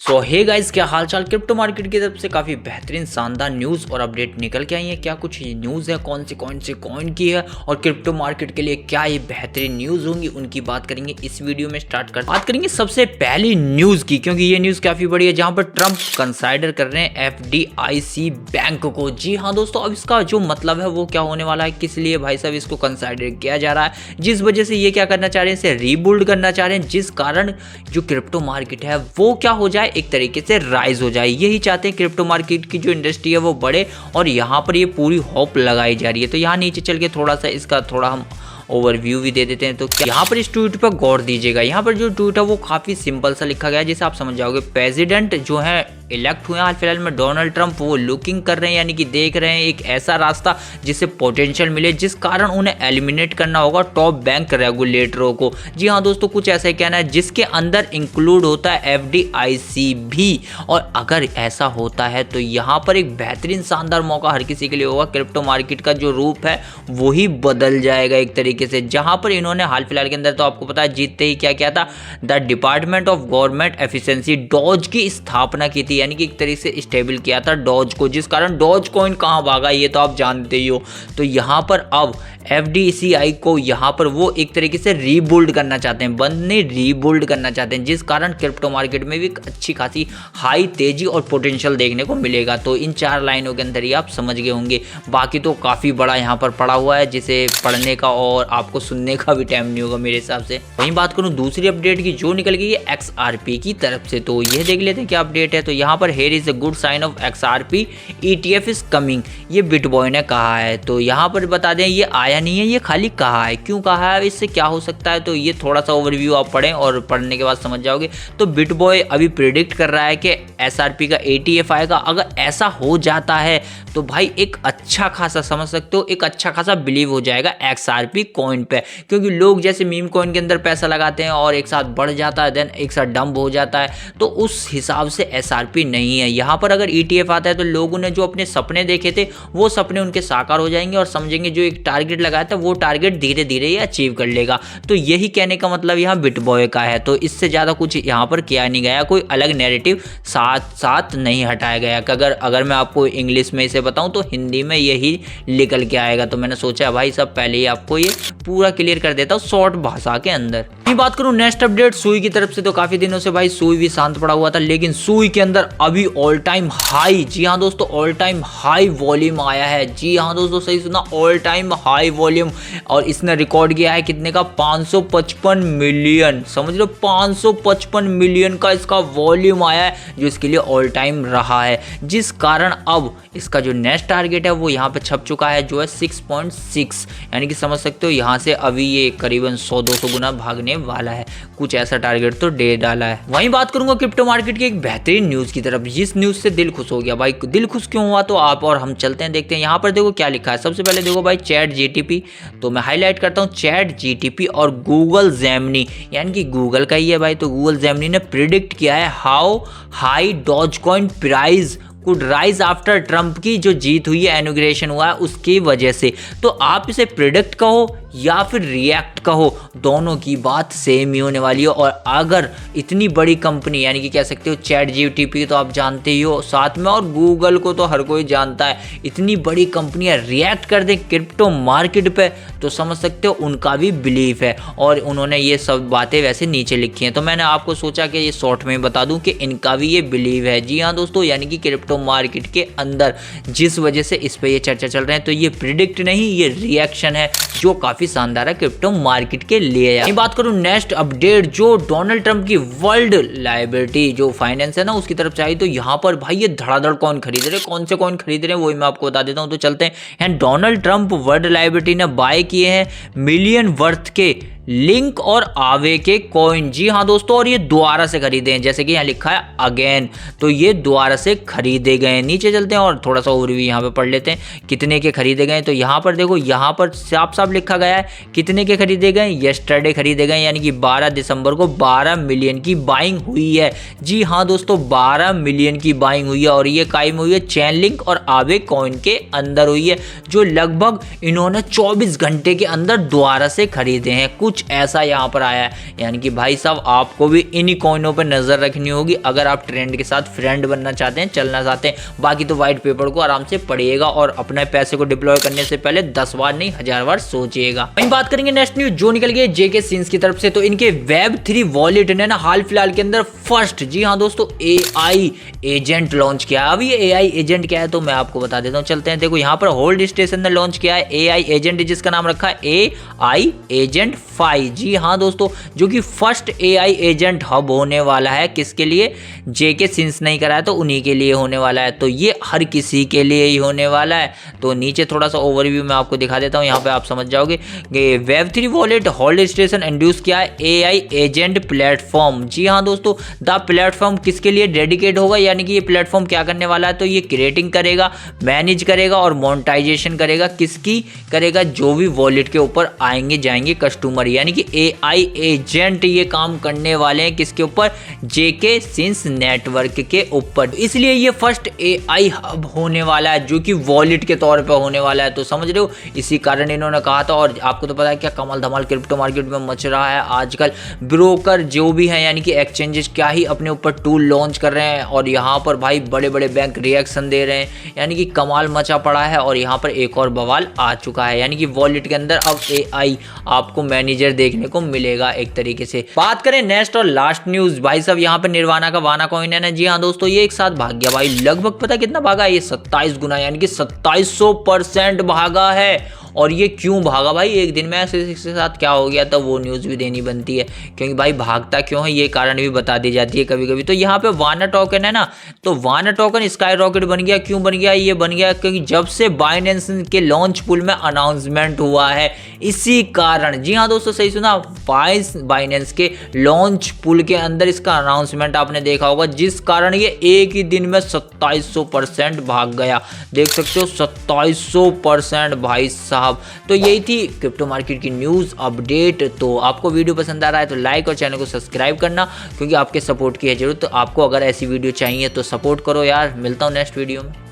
सो hey guys, क्या हाल चाल। Crypto market की तरफ से काफ़ी बेहतरीन शानदार न्यूज़ और अपडेट निकल के आई है। क्या कुछ न्यूज़ है, कौन से कॉइन की है और क्रिप्टो मार्केट के लिए क्या ये बेहतरीन न्यूज़ होंगी, उनकी बात करेंगे इस वीडियो में। बात करेंगे सबसे पहली न्यूज़ की, क्योंकि ये न्यूज़ काफ़ी बड़ी है, जहाँ पर ट्रंप कंसाइडर कर रहे हैं FDIC बैंक को। जी हाँ दोस्तों, अब इसका जो मतलब है वो क्या होने वाला है, किस लिए भाई साहब इसको कंसाइडर किया जा रहा है, जिस वजह से ये क्या करना चाह रहे हैं, इसे रीबिल्ड करना चाह रहे हैं, जिस कारण जो क्रिप्टो मार्केट है वो क्या हो जाए, एक तरीके से राइज हो जाए। यही चाहते हैं क्रिप्टो मार्केट की जो इंडस्ट्री है वो बढ़े, और यहाँ पर ये पूरी होप लगाई जा रही है। तो यहाँ नीचे चल के थोड़ा सा इसका थोड़ा हम ओवरव्यू भी दे देते हैं। तो यहाँ पर इस ट्वीट पर गौर दीजिएगा। यहाँ पर जो ट्वीट है वो काफ़ी सिंपल सा लिखा गया है, जिसे आप समझ जाओगे। प्रेसिडेंट जो है इलेक्ट हुए हाल फिलहाल में डोनाल्ड ट्रंप, वो लुकिंग कर रहे हैं, यानी कि देख रहे हैं एक ऐसा रास्ता जिससे पोटेंशियल मिले, जिस कारण उन्हें एलिमिनेट करना होगा टॉप बैंक रेगुलेटरों को। जी हाँ दोस्तों, कुछ ऐसा ही कहना है, जिसके अंदर इंक्लूड होता है FDIC भी। और अगर ऐसा होता है तो यहाँ पर एक बेहतरीन शानदार मौका हर किसी के लिए होगा। क्रिप्टो मार्केट का जो रूप है वही बदल जाएगा एक तरीके से। जहाँ पर इन्होंने हाल फिलहाल के अंदर, तो आपको पता है, जीतते ही क्या किया था, the department of government efficiency DOGE की स्थापना की थी, यानी कि एक तरीके से स्टेबल किया था डॉज को, जिस कारण डॉज कॉइन कहाँ भागा ये तो आप जानते ही हो। तो यहाँ पर अब FDIC को यहाँ पर वो एक तरीके से रीबिल्ड करना चाहते हैं, बंद नहीं रीबिल्ड करना चाहते हैं, जिस कारण क्रिप्टो मार्केट में भी अच्छी खासी हाई तेजी और पोटेंशियल देखने को मिलेगा। तो इन 4 लाइनों के अंदर ही आप समझ गए होंगे। बाकी तो काफ़ी बड़ा यहाँ पर पड़ा हुआ है, जिसे पढ़ने का और आपको सुनने का भी टाइम नहीं होगा मेरे हिसाब से। वहीं बात करूँ दूसरी अपडेट की जो निकल गई है XRP की तरफ से, तो यह देख लेते हैं क्या अपडेट है। तो यहाँ पर here is a good sign of XRP ETF is coming, ये बिटबॉय ने कहा है। तो यहाँ पर बता दें, ये आया नहीं है, ये खाली कहा है। क्यों कहा है, इससे क्या हो सकता है, तो ये थोड़ा सा ओवरव्यू आप पढ़ें और पढ़ने के बाद समझ जाओगे। तो बिटबॉय अभी प्रिडिक्ट कर रहा है कि SRP का ETF आएगा। अगर ऐसा हो जाता है तो भाई एक अच्छा खासा, समझ सकते हो, एक अच्छा खासा बिलीव हो जाएगा XRP कॉइन पे। क्योंकि लोग जैसे मीम कॉइन के अंदर पैसा लगाते हैं और एक साथ बढ़ जाता है, देन एक साथ डंप हो जाता है, तो उस हिसाब से SRP नहीं है। यहाँ पर अगर ETF आता है तो लोगों ने जो अपने सपने देखे थे वो सपने उनके साकार हो जाएंगे, और समझेंगे जो एक टारगेट लगाया था वो टारगेट धीरे धीरे ये अचीव कर लेगा। तो यही कहने का मतलब यहाँ बिटबॉय का है। तो इससे ज़्यादा कुछ यहाँ पर किया नहीं गया, कोई अलग नैरेटिव साथ नहीं हटाया गया। अगर मैं आपको इंग्लिश में इसे बताऊं तो हिंदी में यही निकल के आएगा। तो मैंने सोचा भाई सब पहले ही आपको ये पूरा क्लियर कर देता हूँ शॉर्ट भाषा के अंदर। बात करूं नेक्स्ट अपडेट सुई की तरफ से, तो काफी दिनों से भाई सुई भी शांत पड़ा हुआ था, लेकिन सुई के अंदर अभी ऑल टाइम हाई, जी हाँ दोस्तों, ऑल टाइम हाई वॉल्यूम आया है। जी हाँ दोस्तों, सही सुना, ऑल टाइम हाई वॉल्यूम। और इसने रिकॉर्ड किया है कितने का, 555 मिलियन। समझ लो 555 मिलियन का इसका वॉल्यूम आया है, जो इसके लिए ऑल टाइम रहा है, जिस कारण अब इसका जो नेक्स्ट टारगेट है वो यहाँ पे छप चुका है, जो है 6.6, यानी कि समझ सकते हो यहाँ से अभी ये करीबन 100-200 गुना भागने वाला है। कुछ ऐसा टारगेट तो दे डाला है। वहीं बात करूंगा क्रिप्टो मार्केट की एक बेहतरीन न्यूज की तरफ, जिस न्यूज से दिल खुश हो गया भाई। दिल खुश क्यों हुआ, तो आप और हम चलते हैं, देखते हैं। यहाँ पर देखो क्या लिखा है। सबसे पहले देखो भाई ChatGPT, तो मैं हाईलाइट करता हूँ ChatGPT और गूगल जेमिनी, यानी कि गूगल का ही है भाई। तो गूगल जेमिनी ने प्रिडिक्ट किया है how high Dogecoin price could rise after Trump की जो जीत हुई है, इनॉग्रेशन हुआ है उसकी वजह से। तो आप इसे प्रिडिक्ट कहो या फिर रिएक्ट कहो, दोनों की बात सेम ही होने वाली है। और अगर इतनी बड़ी कंपनी, यानी कि कह सकते हो ChatGPT तो आप जानते ही हो साथ में, और गूगल को तो हर कोई जानता है, इतनी बड़ी कंपनियां रिएक्ट कर दें क्रिप्टो मार्केट पे, तो समझ सकते हो उनका भी बिलीफ है। और उन्होंने ये सब बातें वैसे नीचे लिखी हैं, तो मैंने आपको सोचा कि ये शॉर्ट में बता दूं कि इनका भी ये बिलीव है। जी हाँ दोस्तों, यानी कि क्रिप्टो मार्केट के अंदर जिस वजह से इस पे ये चर्चा चल रहे हैं, तो ये प्रिडिक्ट नहीं, ये रिएक्शन है, जो काफी शानदार है क्रिप्टो मार्केट के लिए। बात करूं नेक्स्ट अपडेट, जो डोनाल्ड ट्रंप की वर्ल्ड लायबिलिटी जो फाइनेंस है ना उसकी तरफ चाहिए, तो यहाँ पर भाई ये धड़ाधड़ कौन खरीद रहे, कौन से कौन खरीद रहे हैं वही मैं आपको बता देता हूँ। तो चलते हैं। डोनाल्ड ट्रंप वर्ल्ड लायबिलिटी ने बाय किए हैं मिलियन वर्थ के लिंक और आवे के कॉइन। जी हाँ दोस्तों, और ये दोबारा से खरीदे हैं, जैसे कि यहाँ लिखा है अगेन, तो ये दोबारा से खरीदे गए हैं। नीचे चलते हैं और थोड़ा सा ओवरव्यू यहाँ पे पढ़ लेते हैं कितने के खरीदे गए। तो यहाँ पर देखो, यहाँ पर साफ साफ लिखा गया है कितने के खरीदे गए, यस्टरडे खरीदे गए, यानी कि 12 दिसंबर को 12 मिलियन की बाइंग हुई है। जी हाँ दोस्तों, 12 मिलियन की बाइंग हुई है, और ये कायम हुई है चेन लिंक और आवे कॉइन के अंदर हुई है, जो लगभग इन्होंने 24 घंटे के अंदर दोबारा से खरीदे हैं। कुछ कुछ ऐसा यहाँ पर आया है। यानी कि भाई साहब आपको भी इन्हीं कॉइनों पर नजर रखनी होगी अगर आप ट्रेंड के साथ फ्रेंड बनना चाहते हैं, चलना चाहते हैं। बाकी तो व्हाइट पेपर को आराम से पढ़िएगा और अपने पैसे को डिप्लॉय करने से पहले 10 बार नहीं 1000 बार सोचिएगा। वहीं बात करेंगे नेक्स्ट न्यूज जो निकल गई जेके सिंस की तरफ से, तो इनके Web3 वॉलेट ने ना हाल फिलहाल के अंदर फर्स्ट, जी हाँ दोस्तों, AI एजेंट लॉन्च किया है। अब ये AI एजेंट क्या है तो मैं आपको बता देता हूँ, चलते हैं। देखो यहाँ पर होल्ड स्टेशन ने लॉन्च किया है AI एजेंट, जिसका नाम रखा है AI एजेंट 5। जी हाँ दोस्तों, जो कि फर्स्ट AI एजेंट हब होने वाला है। किसके लिए? जेके सिंस नहीं कराया तो उन्हीं के लिए होने वाला है। तो ये हर किसी के लिए ही होने वाला है। तो नीचे थोड़ा सा ओवरव्यू मैं आपको दिखा देता हूँ, यहाँ पे आप समझ जाओगे कि Web3 wallet hold station induce किया है AI एजेंट प्लेटफॉर्म। जी हाँ दोस्तों, द प्लेटफॉर्म किसके लिए डेडिकेट होगा, यानी कि ये प्लेटफॉर्म क्या करने वाला है, तो ये क्रिएटिंग करेगा, मैनेज करेगा और मोनेटाइजेशन करेगा। किसकी करेगा? जो भी वॉलेट के ऊपर आएंगे जाएंगे कस्टमर, यानी कि AI एजेंट ये काम करने वाले हैं किसके ऊपर? जेके सिंस नेटवर्क के ऊपर। इसलिए ये फर्स्ट AI हब होने वाला है जो कि वॉलेट के तौर पे होने वाला है। तो समझ रहे हो, इसी कारण इन्होंने कहा था। और आपको तो पता है क्या कमाल धमाल क्रिप्टो मार्केट में मच रहा है आजकल। ब्रोकर जो भी हैं यानी कि एक्सचेंजेस क्या ही अपने ऊपर टूल लॉन्च कर रहे हैं और यहाँ पर भाई बड़े बड़े बैंक रिएक्शन दे रहे हैं, यानी कि कमाल मचा पड़ा है। और यहाँ पर एक और बवाल आ चुका है, यानी कि वॉलेट के अंदर अब AI आपको मैनेजर देखने को मिलेगा एक तरीके से। बात करें नेक्स्ट और लास्ट न्यूज, भाई साहब यहाँ पर निर्वाणा का वाना कॉइन है ना, जी हाँ दोस्तों, ये एक साथ भाग गया भाई। लगभग पता कितना भागा? ये 27 गुना, यानी कि 2700% भागा है। और ये क्यों भागा भाई? एक दिन में ऐसे के साथ क्या हो गया, तो वो न्यूज़ भी देनी बनती है, क्योंकि भाई भागता क्यों है ये कारण भी बता दी जाती है कभी कभी। तो यहाँ पे वाना टोकन है ना, तो वाना टोकन स्काई रॉकेट बन गया। क्यों बन गया? ये बन गया क्योंकि जब से बाइनेंस के लॉन्च पूल में अनाउंसमेंट हुआ है, इसी कारण। जी हाँ दोस्तों, सही सुना, बाइनेंस के लॉन्च पूल के अंदर इसका अनाउंसमेंट आपने देखा होगा, जिस कारण ये एक ही दिन में 2700% भाग गया। देख सकते हो 2700% भाई साहब। तो यही थी क्रिप्टो मार्केट की न्यूज़ अपडेट। तो आपको वीडियो पसंद आ रहा है तो लाइक और चैनल को सब्सक्राइब करना, क्योंकि आपके सपोर्ट की है जरूरत। तो आपको अगर ऐसी वीडियो चाहिए तो सपोर्ट करो यार। मिलता हूँ नेक्स्ट वीडियो में।